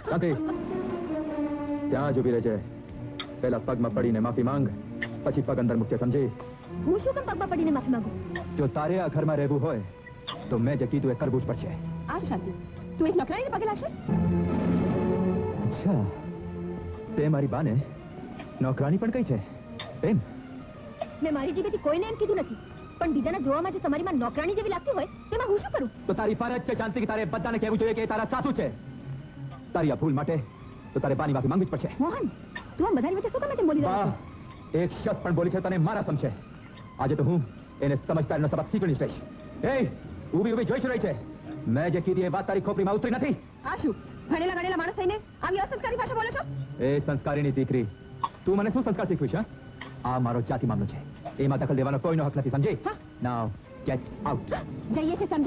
શાંતિ. ત્યાં જ ઊભી રહેજે. પહેલા પગમાં પડીને માફી માંગ, પછી પગ અંદર મૂકજે, સમજી? હું શું કેમ પગમાં પડીને માફી માંગુ? જો તારે આ ઘરમાં રહેવું હોય તો મેં જે કીધું એ કરવું જ પડશે. આ શું શાંતિ? તું એક નોકરાણીને પગે લાગશે? અચ્છા, તે મારી બાને નોકરાણી પણ કહી છે એમ? મેં મારી જીભેથી કોઈને એમ કીધું નથી, પણ બીજાના જોવામાં જો તમારી માં નોકરાણી જેવી લાગતી હોય તેમાં હું શું કરું? તો તારી ફરજ છે શાંતિ કે તારે બધાને કહેવું જોઈએ કે એ તારા સાસુ છે. તારી આ ભૂલ માટે તો તારે બાની માફી માંગવી જ પડશે. મોહન, તું આ બધાની વચ્ચે શું કામ બોલી રહ્યો છે? એક શબ્દ પણ બોલી છે તને મારા સમજે. આજે તો હું એને સમજદારીનો સબક શીખવી રહીશ. એ ઊભી ઊભી જોઈ રહી છે. મેં જે કીધી એ વાત તારી ખોપરીમાં ઉતરી નથી. આ શું ભણેલા ગણેલા માણસ થઈને આવી અસંસ્કારી ભાષા બોલો છો? એ સંસ્કારીની દીકરી, તું મને શું સંસ્કાર શીખવીશ? આ મારો જાતિ મામલો છે, એમાં દખલ દેવાનો કોઈનો હક નથી, સમજી? નાઉ ગેટ આઉટ. જઈએ છે સમજા?